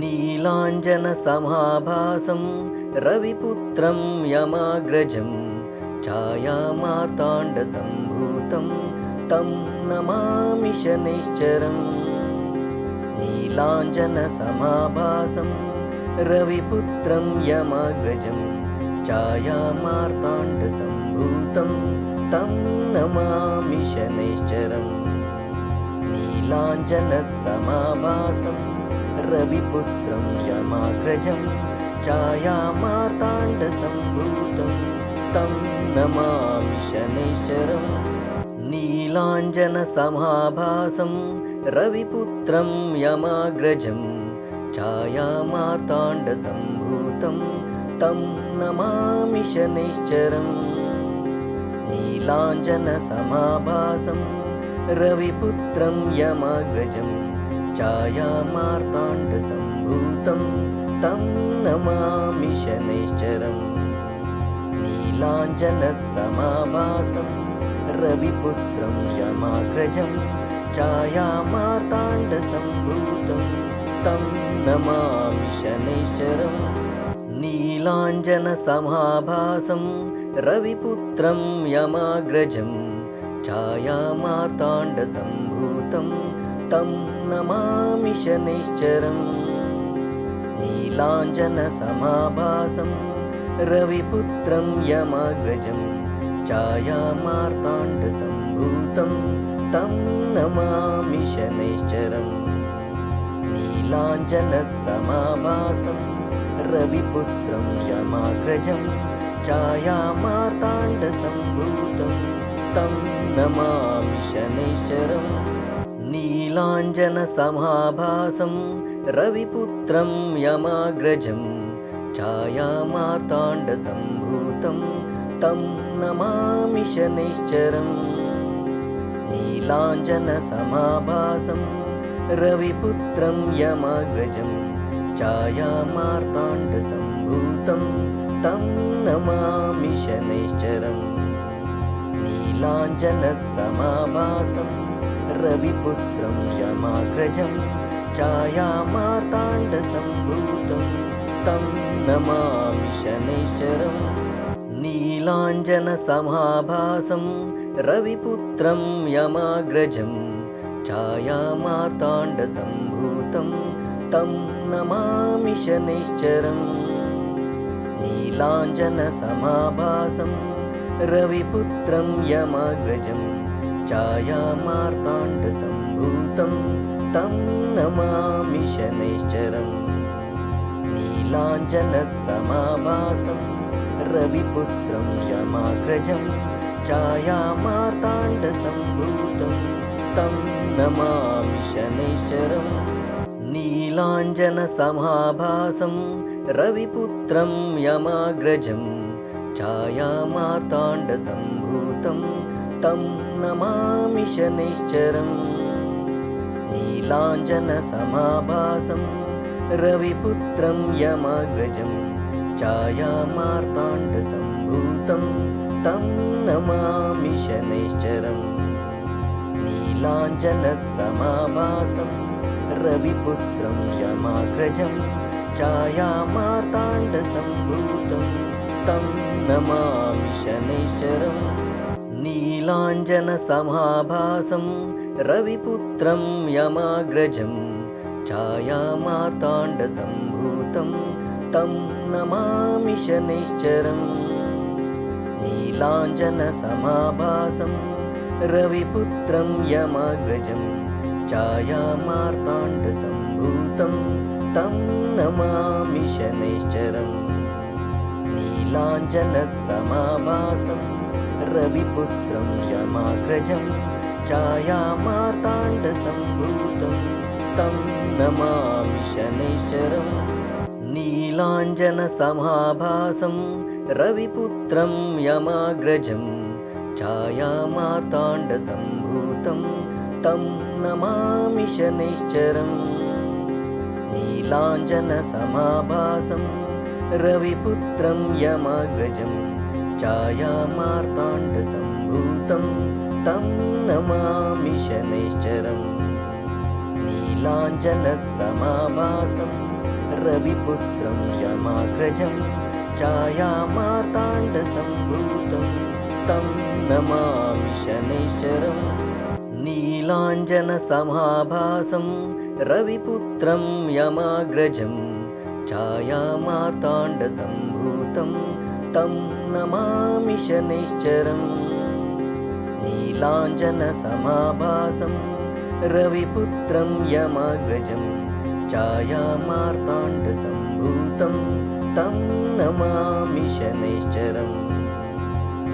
नीलाञ्जनसमाभासं रविपुत्रं यमाग्रजं छायामार्ताण्डसम्भूतं तं नमामि शनैश्चरम्। नीलाञ्जनसमाभासं रविपुत्रं यमाग्रजं छायामार्ताण्डसम्भूतं तं नमामि शनैश्चरम्। नीलाञ्जनसमाभासं रविपुत्रं यमाग्रजं छायामार्ताण्डसम्भूतं तं नमामि शनैश्चरम्। नीलाञ्जनसमाभासं रविपुत्रं यमाग्रजं छायामार्ताण्डसम्भूतं तं नमामि शनैश्चरम्। नीलाञ्जनसमाभासं रविपुत्रं यमाग्रजं छायामार्ताण्डसम्भूतं तं नमामि शनैश्चरम्। नीलाञ्जनसमाभासं रविपुत्रं यमाग्रजं छायामार्ताण्डसम्भूतं तं नमामि शनैश्चरम्। नीलाञ्जनसमाभासं रविपुत्रं यमाग्रजं छायामार्ताण्डसम्भूतं तं नमामि शनैश्चरम्। नीलाञ्जनसमाभासं रविपुत्रं यमाग्रजं छायामार्ताण्डसम्भूतं तं नमामि शनैश्चरम्। नीलाञ्जनसमाभासं रविपुत्रं यमाग्रजं छायामार्ताण्डसम्भूतं तं नमामि शनैश्चरम्। नीलाञ्जनसमाभासं रविपुत्रं यमाग्रजं छायामार्ताण्डसम्भूतं तं नमामि शनैश्चरम्। नीलाञ्जनसमाभासं रविपुत्रं यमाग्रजं छायामार्ताण्डसम्भूतं तं नमामि शनैश्चरम्। नीलाञ्जनसमाभासं रविपुत्रं यमाग्रजं छायामार्ताण्डसम्भूतं तं नमामि शनैश्चरम्। नीलाञ्जनसमाभासं रविपुत्रं यमाग्रजं छायामार्ताण्डसम्भूतं तं नमामि शनैश्चरम्। नीलाञ्जनसमाभासं रविपुत्रं यमाग्रजं छायामार्ताण्डसम्भूतं तं नमामि शनैश्चरम्। नीलाञ्जनसमाभासं रविपुत्रं यमाग्रजं छायामार्ताण्डसम्भूतं तं नमामि शनैश्चरम्। नीलाञ्जनसमाभासं रविपुत्रं यमाग्रजं छायामार्ताण्डसम्भूतं तं नमामि शनैश्चरम्। नीलाञ्जनसमाभासं रविपुत्रं यमाग्रजं छायामार्ताण्डसम्भूतं तं नमामि शनैश्चरम्। नीलाञ्जनसमाभासं रविपुत्रं यमाग्रजं छायामार्ताण्डसम्भूतं तं नमामि शनैश्चरम्। नीलाञ्जनसमाभासं रविपुत्रं यमाग्रजं छायामार्ताण्डसम्भूतं तं नमामि शनैश्चरम्। नीलाञ्जनसमाभासं रविपुत्रं यमाग्रजं छायामार्ताण्डसम्भूतं तं नमामि शनैश्चरम्। नीलाञ्जनसमाभासं रविपुत्रं यमाग्रजं छायामार्ताण्डसम्भूतं तं नमामि शनैश्चरम्। नीलाञ्जनसमाभासं रविपुत्रं यमाग्रजं छायामार्ताण्डसम्भूतं तं नमामि शनैश्चरम्। नीलाञ्जनसमाभासं रविपुत्रं यमाग्रजं छायामार्ताण्डसम्भूतं तं नमामि शनैश्चरम्। नीलाञ्जनसमाभासं रविपुत्रं यमाग्रजं छायामार्ताण्डसम्भूतं तं नमामि शनैश्चरम् नीलाञ्जनसमाभासं रविपुत्रं यमाग्रजं छायामार्ताण्डसम्भूतं तं नमामि शनैश्चरम् नीलाञ्जनसमाभासं रविपुत्रं यमाग्रजं छायामार्ताण्डसम्भूतं तं नमामि शनैश्चरम्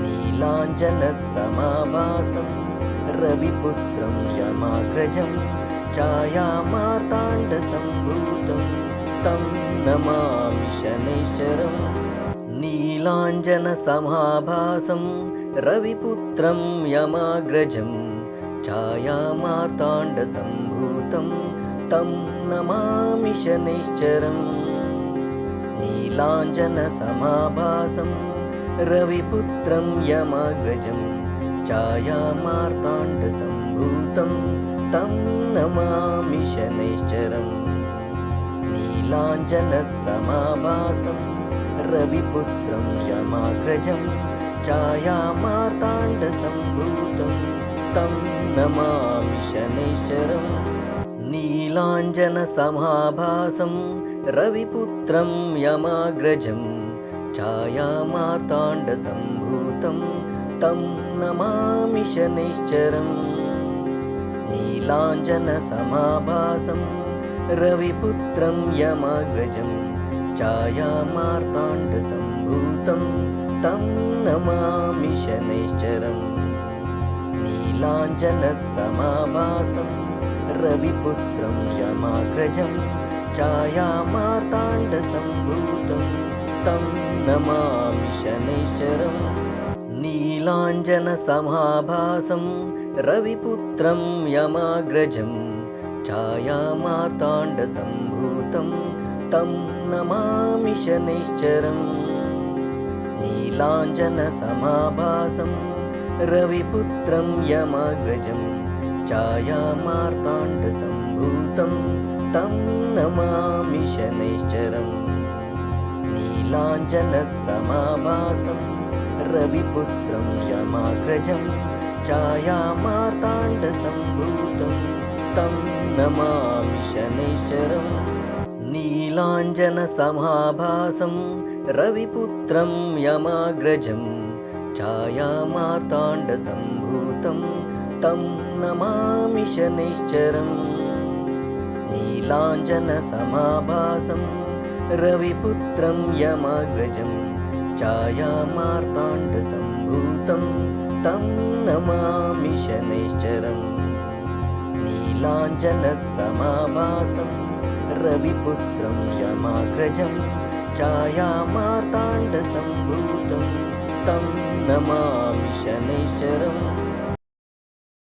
नीलाञ्जनसमाभासं रविपुत्रं यमाग्रजं छायामार्ताण्डसम्भूतं तं नमामि शनैश्चरम् नीलाञ्जनसमाभासं रविपुत्रं यमाग्रजं छायामार्ताण्डसम्भूतं तं नमामि शनैश्चरम् नीलाञ्जनसमाभासं रविपुत्रं यमाग्रजं छायामार्ताण्डसम्भूतं तं नमामि शनैश्चरम् नीलाञ्जनसमाभासं रविपुत्रं यमाग्रजं छायामार्ताण्डसम्भूतं तं नमामि शनैश्चरम् नीलाञ्जनसमाभासं रविपुत्रं यमाग्रजं छायामार्ताण्डसम्भूतं तं नमामि शनैश्चरम् नीलाञ्जनसमाभासं रविपुत्रं यमाग्रजं छायामार्ताण्डसम्भूतं तं नमामि शनैश्चरम् नीलाञ्जनसमाभासं रविपुत्रं यमाग्रजं छायामार्ताण्डसम्भूतं तं नमामि शनैश्चरम् नीलाञ्जनसमाभासं रविपुत्रं यमाग्रजं छायामार्ताण्डसम्भूतं तं नमामि शनैश्चरम् नीलाञ्जनसमाभासं रविपुत्रं यमाग्रजं छायामार्ताण्डसम्भूतं तं नमामि शनैश्चरम् नीलाञ्जनसमाभासं रविपुत्रं यमाग्रजं छायामार्ताण्डसम्भूतं तं नमामि शनैश्चरम् नीलाञ्जनसमाभासं रविपुत्रं यमाग्रजं छायामार्ताण्डसम्भूतं तं नमामि शनैश्चरम् नीलाञ्जनसमाभासं रविपुत्रं यमाग्रजं छायामार्ताण्डसम्भूतं तं नमामि शनैश्चरम् नीलाञ्जनसमाभासं रविपुत्रं यमाग्रजं छायामार्ताण्डसम्भूतं तं नमामि शनैश्चरम्